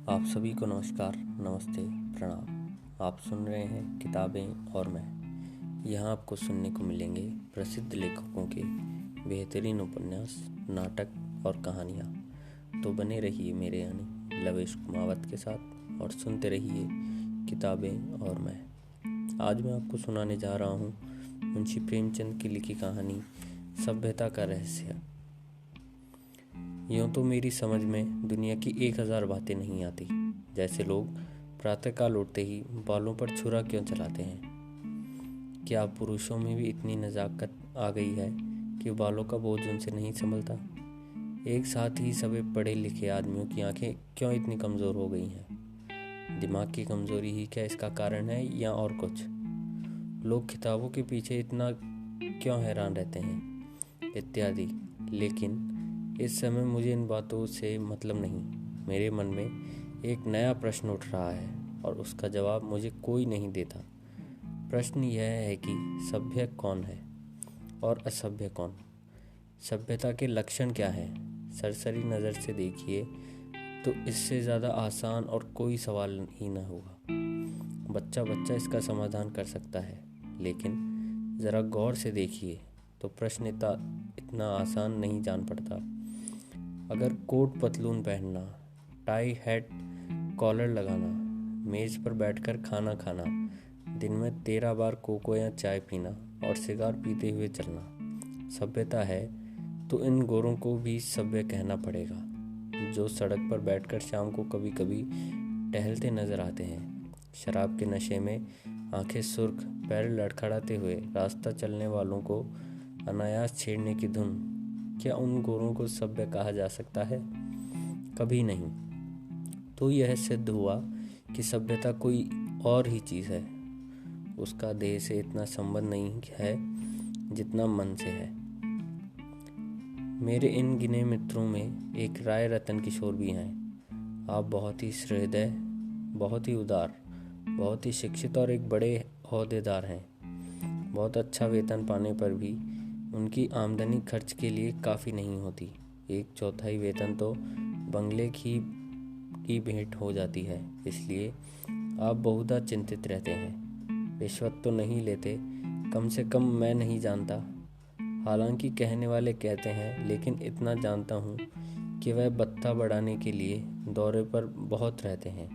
आप सभी को नमस्कार, नमस्ते, प्रणाम। आप सुन रहे हैं किताबें और मैं। यहाँ आपको सुनने को मिलेंगे प्रसिद्ध लेखकों के बेहतरीन उपन्यास, नाटक और कहानियाँ। तो बने रहिए मेरे यानी लवेश कुमावत के साथ और सुनते रहिए किताबें और मैं। आज मैं आपको सुनाने जा रहा हूँ मुंशी प्रेमचंद की लिखी कहानी सभ्यता का रहस्य। यूँ तो मेरी समझ में दुनिया की 1000 बातें नहीं आती। जैसे लोग प्रातःकाल उठते ही बालों पर छुरा क्यों चलाते हैं। क्या पुरुषों में भी इतनी नज़ाकत आ गई है कि बालों का बोझ उनसे नहीं संभलता। एक साथ ही सभी पढ़े लिखे आदमियों की आंखें क्यों इतनी कमज़ोर हो गई हैं। दिमाग की कमज़ोरी ही क्या इसका कारण है या और कुछ। लोग किताबों के पीछे इतना क्यों हैरान रहते हैं इत्यादि। लेकिन इस समय मुझे इन बातों से मतलब नहीं। मेरे मन में एक नया प्रश्न उठ रहा है और उसका जवाब मुझे कोई नहीं देता। प्रश्न यह है कि सभ्य कौन है और असभ्य कौन। सभ्यता के लक्षण क्या है। सरसरी नज़र से देखिए तो इससे ज़्यादा आसान और कोई सवाल ही न होगा। बच्चा इसका समाधान कर सकता है, लेकिन ज़रा गौर से देखिए तो प्रश्न इतना आसान नहीं जान पड़ता। अगर कोट पतलून पहनना, टाई हैट कॉलर लगाना, मेज़ पर बैठकर खाना खाना, दिन में 13 बार कोको या चाय पीना और सिगार पीते हुए चलना सभ्यता है, तो इन गोरों को भी सभ्य कहना पड़ेगा, जो सड़क पर बैठकर शाम को कभी कभी टहलते नजर आते हैं। शराब के नशे में आंखें सुर्ख, पैर लड़खड़ाते हुए रास्ता चलने वालों को अनायास छेड़ने की धुन। क्या उन गोरों को सभ्य कहा जा सकता है? कभी नहीं। तो यह सिद्ध हुआ कि सभ्यता कोई और ही चीज़ है। उसका देह से इतना संबंध नहीं है जितना मन से है। मेरे इन गिने मित्रों में एक राय रतन किशोर भी हैं। आप बहुत ही सहृदय, बहुत ही उदार, बहुत ही शिक्षित और एक बड़े ओहदेदार हैं। बहुत अच्छा वेतन पाने पर भी उनकी आमदनी खर्च के लिए काफ़ी नहीं होती। 1/4 वेतन तो बंगले की भेंट हो जाती है। इसलिए आप बहुधा चिंतित रहते हैं। रिश्वत तो नहीं लेते, कम से कम मैं नहीं जानता। हालांकि कहने वाले कहते हैं, लेकिन इतना जानता हूँ कि वह भत्ता बढ़ाने के लिए दौरे पर बहुत रहते हैं।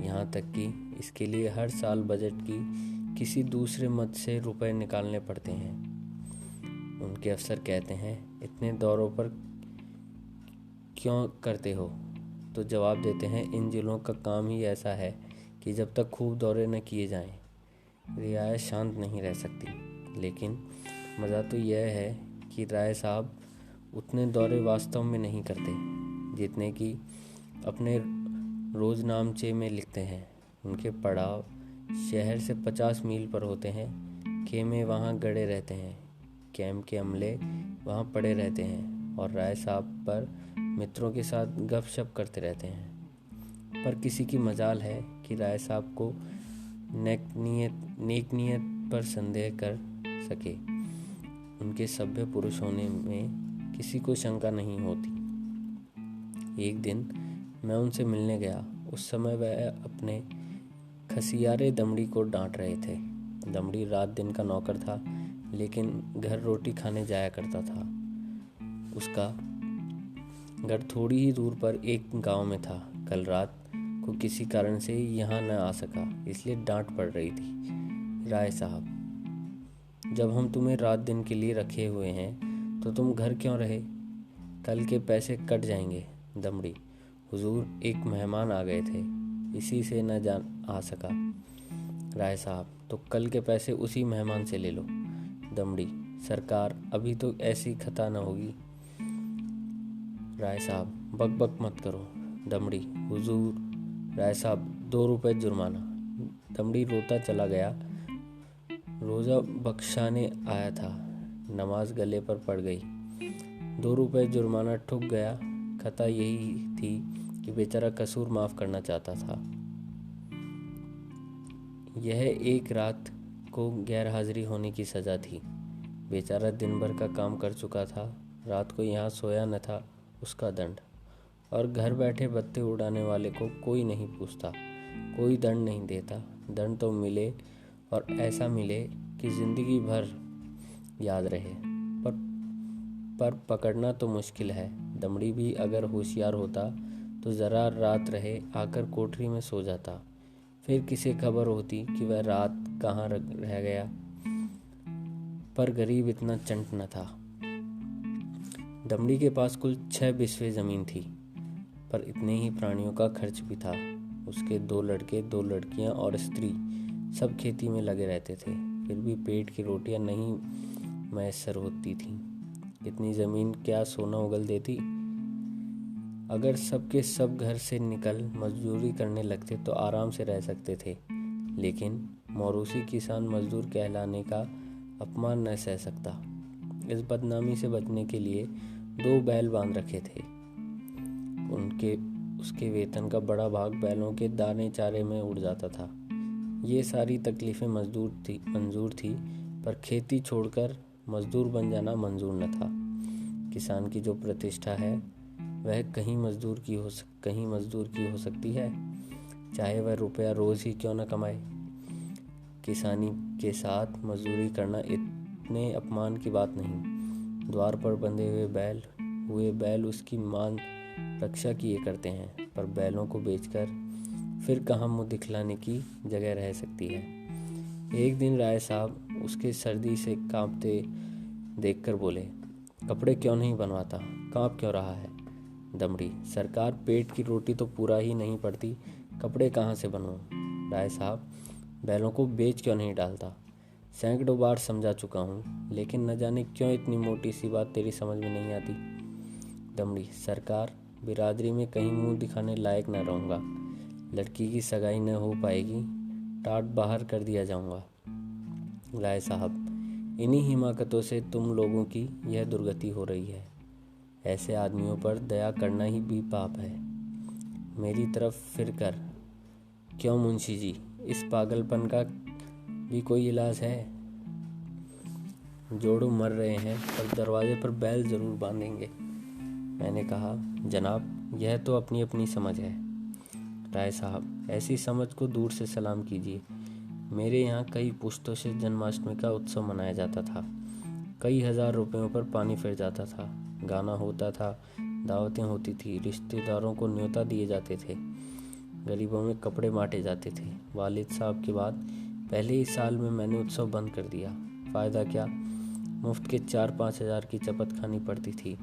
यहाँ तक कि इसके लिए हर साल बजट की किसी दूसरे मद से रुपए निकालने पड़ते हैं। उनके अफसर कहते हैं, इतने दौरों पर क्यों करते हो? तो जवाब देते हैं, इन जिलों का काम ही ऐसा है कि जब तक खूब दौरे न किए जाएं, रियायत शांत नहीं रह सकती। लेकिन मज़ा तो यह है कि राय साहब उतने दौरे वास्तव में नहीं करते जितने कि अपने रोज़नामचे में लिखते हैं। उनके पड़ाव शहर से 50 मील पर होते हैं। खेमे वहाँ गड़े रहते हैं, कैंप के अमले वहाँ पड़े रहते हैं और राय साहब पर मित्रों के साथ गपशप करते रहते हैं। पर किसी की मजाल है कि राय साहब को नेक नीयत पर संदेह कर सके। उनके सभ्य पुरुष होने में किसी को शंका नहीं होती। एक दिन मैं उनसे मिलने गया। उस समय वह अपने खसियारे दमड़ी को डांट रहे थे। दमड़ी रात दिन का नौकर था, लेकिन घर रोटी खाने जाया करता था। उसका घर थोड़ी ही दूर पर एक गांव में था। कल रात को किसी कारण से यहाँ न आ सका, इसलिए डांट पड़ रही थी। राय साहब, जब हम तुम्हें रात दिन के लिए रखे हुए हैं तो तुम घर क्यों रहे? कल के पैसे कट जाएंगे। दमड़ी, हुजूर, एक मेहमान आ गए थे, इसी से न जान आ सका। राय साहब, तो कल के पैसे उसी मेहमान से ले लो। दमड़ी, सरकार, अभी तो ऐसी खता न होगी। राय साहब, बक बक मत करो। दमड़ी, हुजूर। राय साहब, 2 रुपए जुर्माना। दमड़ी रोता चला गया। रोज़ा बख्शाने आया था, नमाज गले पर पड़ गई। 2 रुपए जुर्माना ठुक गया। खता यही थी कि बेचारा कसूर माफ़ करना चाहता था। यह एक रात को गैर हाजिरी होने की सज़ा थी। बेचारा दिन भर का काम कर चुका था, रात को यहाँ सोया न था, उसका दंड। और घर बैठे बत्ती उड़ाने वाले को कोई नहीं पूछता, कोई दंड नहीं देता। दंड तो मिले और ऐसा मिले कि जिंदगी भर याद रहे, पर पकड़ना तो मुश्किल है। दमड़ी भी अगर होशियार होता तो जरा रात रहे आकर कोठरी में सो जाता, फिर किसे खबर होती कि वह रात कहाँ रह गया। पर गरीब इतना चंट न था। दमड़ी के पास कुल 6 बिस्वे जमीन थी, पर इतने ही प्राणियों का खर्च भी था। उसके 2 लड़के, 2 लड़कियां और स्त्री सब खेती में लगे रहते थे, फिर भी पेट की रोटियां नहीं मैसर होती थीं। इतनी जमीन क्या सोना उगल देती? अगर सबके सब घर से निकल मजदूरी करने लगते तो आराम से रह सकते थे, लेकिन मौरूसी किसान मजदूर कहलाने का अपमान न सह सकता। इस बदनामी से बचने के लिए 2 बैल बांध रखे थे। उसके वेतन का बड़ा भाग बैलों के दाने चारे में उड़ जाता था। ये सारी तकलीफें मंजूर थी, पर खेती छोड़कर मजदूर बन जाना मंजूर न था। किसान की जो प्रतिष्ठा है वह कहीं मजदूर की हो सकती है, चाहे वह रुपया रोज ही क्यों न कमाए। किसानी के साथ मजदूरी करना इतने अपमान की बात नहीं। द्वार पर बंधे हुए बैल उसकी मान रक्षा किए करते हैं, पर बैलों को बेचकर फिर कहाँ मुंह दिखलाने की जगह रह सकती है। एक दिन राय साहब उसके सर्दी से कांपते देखकर बोले, कपड़े क्यों नहीं बनवाता, कांप क्यों रहा है? दमड़ी, सरकार, पेट की रोटी तो पूरा ही नहीं पड़ती, कपड़े कहाँ से बनवाऊं? राय साहब, बैलों को बेच क्यों नहीं डालता? सैकड़ों बार समझा चुका हूँ, लेकिन न जाने क्यों इतनी मोटी सी बात तेरी समझ में नहीं आती। दमड़ी, सरकार, बिरादरी में कहीं मुंह दिखाने लायक न रहूँगा, लड़की की सगाई न हो पाएगी, टाट बाहर कर दिया जाऊँगा। राय साहब, इन्हीं हिमाकतों से तुम लोगों की यह दुर्गति हो रही है। ऐसे आदमियों पर दया करना ही भी पाप है। मेरी तरफ फिर कर। क्यों मुंशी जी, इस पागलपन का भी कोई इलाज है? जोड़ों मर रहे हैं, पर दरवाजे पर बैल जरूर बांधेंगे। मैंने कहा, जनाब, यह तो अपनी अपनी समझ है। राय साहब, ऐसी समझ को दूर से सलाम कीजिए। मेरे यहाँ कई पुश्तों से जन्माष्टमी का उत्सव मनाया जाता था। कई हजार रुपयों पर पानी फिर जाता था, गाना होता था, दावतें होती थी, रिश्तेदारों को न्योता दिए जाते थे, गरीबों में कपड़े बांटे जाते थे। वालिद साहब के बाद पहले ही साल में मैंने उत्सव बंद कर दिया। फ़ायदा क्या? मुफ्त के 4-5 हज़ार की चपत खानी पड़ती थी।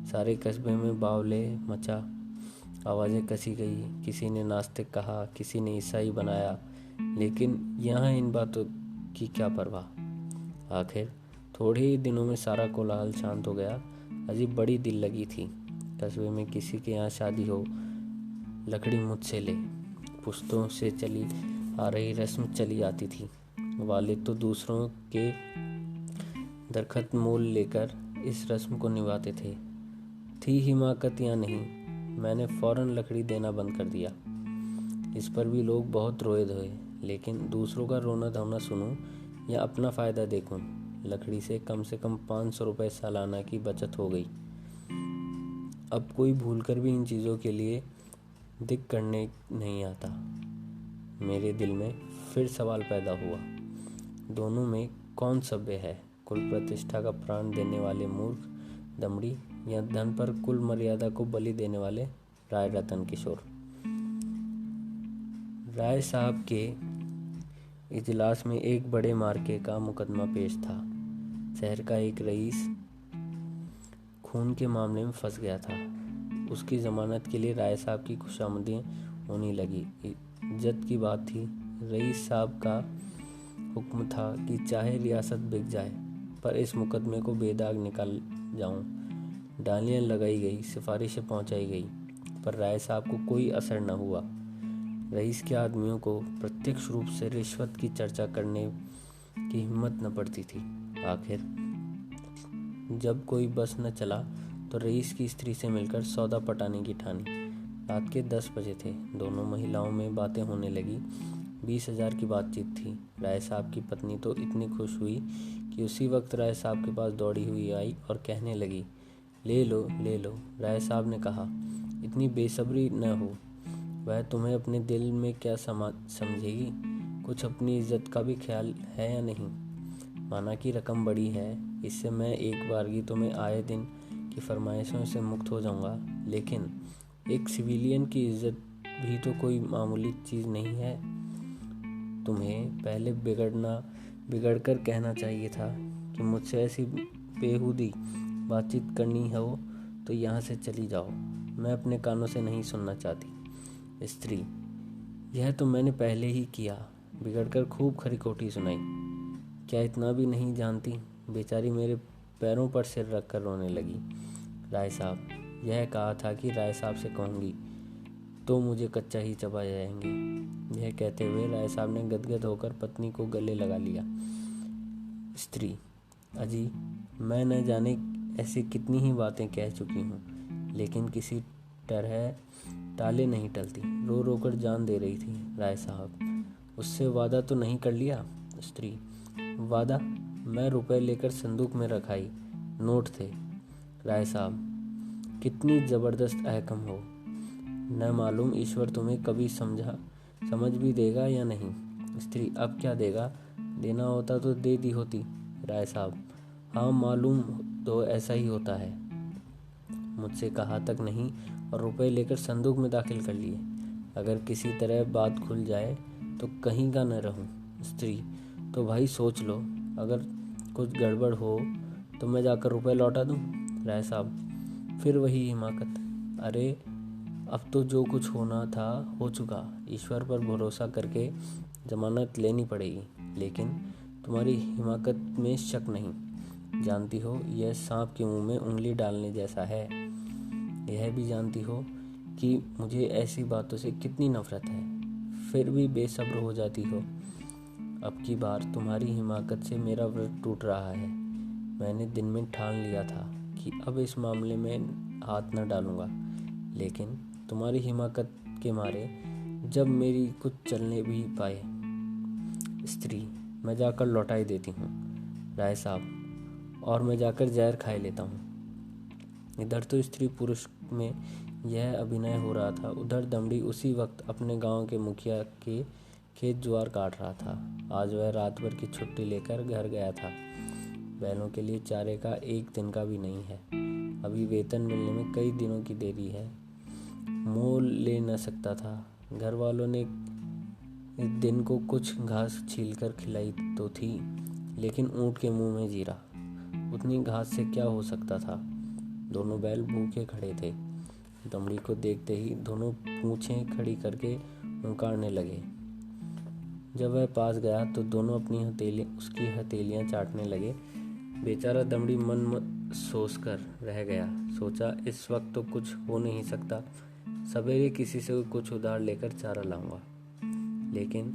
सारे कस्बे में बावले मचा, आवाज़ें कसी गई, किसी ने नास्तिक कहा, किसी ने ईसाई बनाया, लेकिन यहाँ इन बातों की क्या परवाह। आखिर थोड़े ही दिनों में सारा कोलाहल शांत हो गया। अजीब बड़ी दिल लगी थी। कस्बे में किसी के यहाँ शादी हो, लकड़ी मुझसे ले, पुश्तों से चली आ रही रस्म चली आती थी। वालिद तो दूसरों के दरखत मोल लेकर इस रस्म को निभाते थे। थी हिमाकत या नहीं, मैंने फौरन लकड़ी देना बंद कर दिया। इस पर भी लोग बहुत रोए धोए, लेकिन दूसरों का रोना धोना सुनूं या अपना फ़ायदा देखूं, लकड़ी से कम 500 रुपये सालाना की बचत हो गई। अब कोई भूलकर भी इन चीज़ों के लिए दिक करने नहीं आता। मेरे दिल में फिर सवाल पैदा हुआ, दोनों में कौन सभ्य है? कुल प्रतिष्ठा का प्राण देने वाले मूर्ख दमड़ी, या धन पर कुल मर्यादा को बलि देने वाले राय रतन किशोर? राय साहब के इजलास में एक बड़े मार्के का मुकदमा पेश था। शहर का एक रईस खून के मामले में फंस गया था। उसकी जमानत के लिए राय साहब की खुशामदीं होने लगी। इज्जत की बात थी। रईस साहब का हुक्म था कि चाहे रियासत बिक जाए, पर इस मुकदमे को बेदाग निकाल जाऊं। डालियां लगाई गई, सिफारिशें पहुंचाई गई, पर राय साहब को कोई असर न हुआ। रईस के आदमियों को प्रत्यक्ष रूप से रिश्वत की चर्चा करने की हिम्मत न पड़ती थी। आखिर जब कोई बस न चला तो रईस की स्त्री से मिलकर सौदा पटाने की ठानी। रात के 10 बजे थे। दोनों महिलाओं में बातें होने लगी। 20,000 की बातचीत थी। राय साहब की पत्नी तो इतनी खुश हुई कि उसी वक्त राय साहब के पास दौड़ी हुई आई और कहने लगी, ले लो ले लो। राय साहब ने कहा, इतनी बेसब्री न हो। वह तुम्हें अपने दिल में क्या समझेगी? कुछ अपनी इज्जत का भी ख्याल है या नहीं? माना कि रकम बड़ी है, इससे मैं एक बारगी तुम्हें आए दिन की फरमाइशों से मुक्त हो जाऊंगा, लेकिन एक सिविलियन की इज्जत भी तो कोई मामूली चीज़ नहीं है। तुम्हें पहले बिगड़कर कहना चाहिए था कि मुझसे ऐसी बेहूदी बातचीत करनी हो तो यहाँ से चली जाओ, मैं अपने कानों से नहीं सुनना चाहती। स्त्री: यह तो मैंने पहले ही किया। बिगड़कर खूब खरी-खोटी सुनाई। क्या इतना भी नहीं जानती? बेचारी मेरे पैरों पर सिर रखकर रोने लगी। राय साहब: यह कहा था कि राय साहब से कहूँगी तो मुझे कच्चा ही चबा जाएंगे। यह कहते हुए राय साहब ने गदगद होकर पत्नी को गले लगा लिया। स्त्री: अजी, मैं न जाने ऐसी कितनी ही बातें कह चुकी हूँ, लेकिन किसी तरह टाले नहीं टलती। रो रो कर जान दे रही थी। राय साहब: उससे वादा तो नहीं कर लिया? स्त्री: वादा? मैं रुपए लेकर संदूक में रखाई नोट थे। राय साहब: कितनी जबरदस्त अहकम हो। न मालूम ईश्वर तुम्हें कभी समझ भी देगा या नहीं। स्त्री: अब क्या देगा? देना होता तो दे दी होती। राय साहब: हाँ, मालूम तो ऐसा ही होता है। मुझसे कहा तक नहीं और रुपए लेकर संदूक में दाखिल कर लिए। अगर किसी तरह बात खुल जाए तो कहीं का न रहूं। स्त्री: तो भाई सोच लो, अगर कुछ गड़बड़ हो तो मैं जाकर रुपए लौटा दूं। राय साहब: फिर वही हिमाकत। अरे, अब तो जो कुछ होना था हो चुका। ईश्वर पर भरोसा करके जमानत लेनी पड़ेगी, लेकिन तुम्हारी हिमाकत में शक नहीं। जानती हो, यह सांप के मुंह में उंगली डालने जैसा है। यह भी जानती हो कि मुझे ऐसी बातों से कितनी नफरत है, फिर भी बेसब्र हो जाती हो। अब की बार तुम्हारी हिमाकत से मेरा व्रत टूट रहा है। मैंने दिन में ठान लिया था कि अब इस मामले में हाथ न डालूंगा, लेकिन तुम्हारी हिमाकत के मारे जब मेरी कुछ चलने भी पाए। स्त्री: मैं जाकर लौटाई देती हूँ। राय साहब: और मैं जाकर जहर खाए लेता हूँ। इधर तो स्त्री पुरुष में यह अभिनय हो रहा था, उधर दमड़ी उसी वक्त अपने गांव के मुखिया के खेत ज्वार काट रहा था। आज वह रात भर की छुट्टी लेकर घर गया था। बैलों के लिए चारे का एक दिन का भी नहीं है। अभी वेतन मिलने में कई दिनों की देरी है। मोल ले न सकता था। घर वालों ने इस दिन को कुछ घास छीलकर खिलाई तो थी, लेकिन ऊँट के मुंह में जीरा। उतनी घास से क्या हो सकता था? दोनों बैल भूखे खड़े थे। दमड़ी को देखते ही दोनों पूंछें खड़ी करके हुंकारने लगे। जब वह पास गया तो दोनों अपनी उसकी हथेलियां चाटने लगे। बेचारा दमड़ी मन सोचकर रह गया। सोचा, इस वक्त तो कुछ हो नहीं सकता, सवेरे किसी से कुछ उधार लेकर चारा लाऊंगा। लेकिन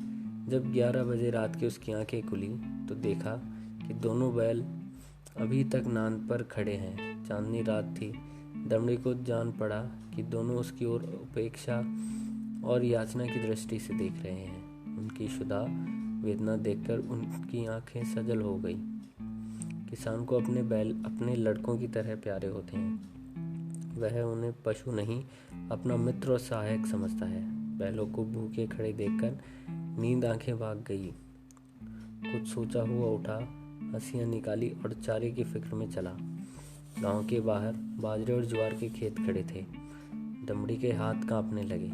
जब 11 बजे रात की उसकी आंखें खुली तो देखा कि दोनों बैल अभी तक नांद पर खड़े हैं। चांदनी रात थी। दमड़ी को जान पड़ा कि दोनों उसकी ओर उपेक्षा और याचना की दृष्टि से देख रहे हैं। उनकी शुदा वेदना देखकर उनकी आंखें सजल हो गई। किसान को अपने बैल अपने लड़कों की तरह प्यारे होते हैं। वह उन्हें पशु नहीं, अपना मित्र और सहायक समझता है। बैलों को भूखे खड़े देखकर नींद आंखें भाग गई। कुछ सोचा हुआ उठा, हंसियां निकाली और चारे की फिक्र में चला। गांव के बाहर बाजरे और ज्वार के खेत खड़े थे। दमड़ी के हाथ कांपने लगे,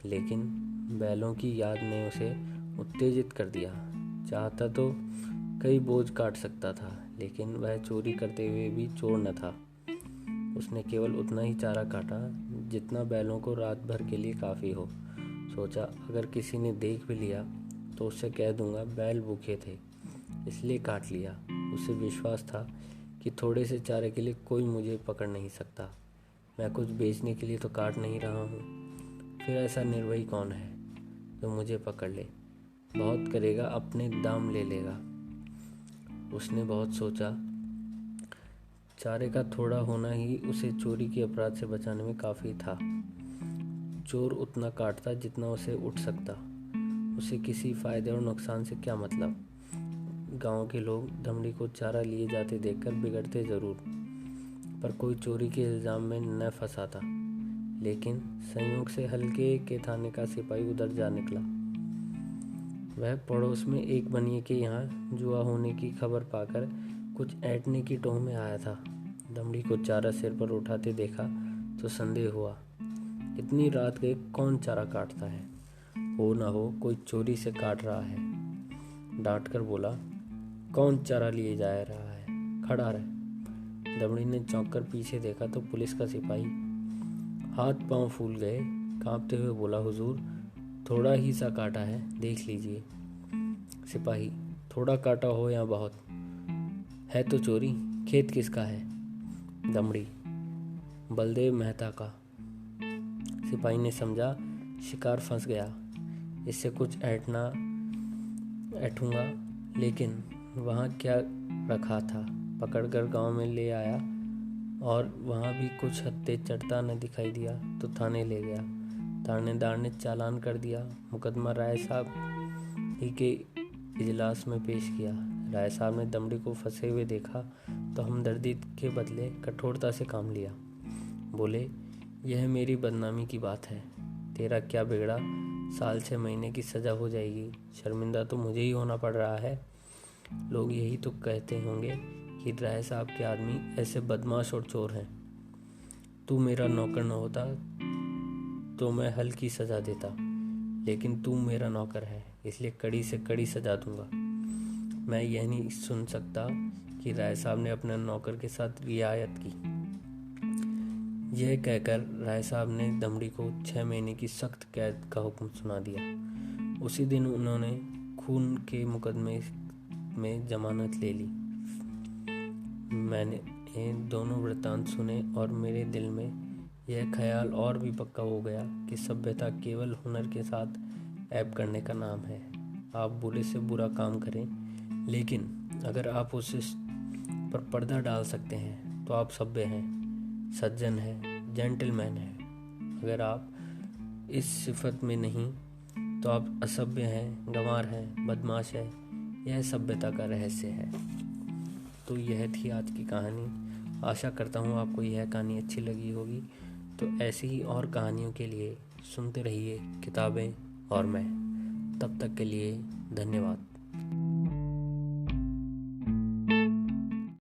लेकिन बैलों की याद ने उसे उत्तेजित कर दिया। चाहता तो कई बोझ काट सकता था, लेकिन वह चोरी करते हुए भी चोर न था। उसने केवल उतना ही चारा काटा जितना बैलों को रात भर के लिए काफ़ी हो। सोचा, अगर किसी ने देख भी लिया तो उससे कह दूंगा बैल भूखे थे इसलिए काट लिया। उसे विश्वास था कि थोड़े से चारे के लिए कोई मुझे पकड़ नहीं सकता। मैं कुछ बेचने के लिए तो काट नहीं रहा हूँ। फिर ऐसा निर्भय कौन है जो मुझे पकड़ ले? बहुत करेगा, अपने दाम ले लेगा। उसने बहुत सोचा। चारे का थोड़ा होना ही उसे चोरी के अपराध से बचाने में काफ़ी था। चोर उतना काटता जितना उसे उठ सकता। उसे किसी फायदे और नुकसान से क्या मतलब? गांव के लोग दमड़ी को चारा लिए जाते देखकर बिगड़ते जरूर, पर कोई चोरी के इल्जाम में न फंसाता। लेकिन संयोग से हल्के के थाने का सिपाही उधर जा निकला। वह पड़ोस में एक बनिए के यहाँ जुआ होने की खबर पाकर कुछ ऐंठने की टोह में आया था। दमड़ी को चारा सिर पर उठाते देखा तो संदेह हुआ, इतनी रात गए कौन चारा काटता है? हो ना हो कोई चोरी से काट रहा है। डांट कर बोला, कौन चारा लिए जा रहा है? खड़ा रह। दमड़ी ने चौंक कर पीछे देखा तो पुलिस का सिपाही। हाथ पांव फूल गए, कांपते हुए बोला, हुजूर थोड़ा ही सा काटा है, देख लीजिए। सिपाही, थोड़ा काटा हो या बहुत, है तो चोरी। खेत किसका है? दमड़ी, बलदेव मेहता का। सिपाही ने समझा शिकार फंस गया, इससे कुछ ऐठूंगा, लेकिन वहाँ क्या रखा था? पकड़कर गांव में ले आया और वहाँ भी कुछ हत्ते चढ़ता न दिखाई दिया तो थाने ले गया। थानेदार ने चालान कर दिया। मुकदमा राय साहब ही के इजलास में पेश किया। राय साहब ने दमड़ी को फंसे हुए देखा तो हमदर्दी के बदले कठोरता से काम लिया। बोले, यह मेरी बदनामी की बात है, तेरा क्या बिगड़ा? साल 6 महीने की सज़ा हो जाएगी। शर्मिंदा तो मुझे ही होना पड़ रहा है। लोग यही तो कहते होंगे कि राय साहब के आदमी ऐसे बदमाश और चोर हैं। तू मेरा नौकर न होता तो मैं हल्की सज़ा देता, लेकिन तू मेरा नौकर है, इसलिए कड़ी से कड़ी सज़ा दूंगा। मैं यह नहीं सुन सकता कि राय साहब ने अपने नौकर के साथ रियायत की। यह कहकर राय साहब ने दमड़ी को 6 महीने की सख्त कैद का हुक्म सुना दिया। उसी दिन उन्होंने खून के मुकदमे में जमानत ले ली। मैंने दोनों वृत्तांत सुने और मेरे दिल में यह ख्याल और भी पक्का हो गया कि सभ्यता केवल हुनर के साथ ऐब करने का नाम है। आप बुरे से बुरा काम करें, लेकिन अगर आप उस पर पर्दा डाल सकते हैं तो आप सभ्य हैं, सज्जन है, जेंटलमैन है। अगर आप इस सिफत में नहीं तो आप असभ्य हैं, गंवार हैं, बदमाश है। यह सभ्यता का रहस्य है। तो यह थी आज की कहानी। आशा करता हूँ आपको यह कहानी अच्छी लगी होगी। तो ऐसी ही और कहानियों के लिए सुनते रहिए किताबें और मैं। तब तक के लिए धन्यवाद।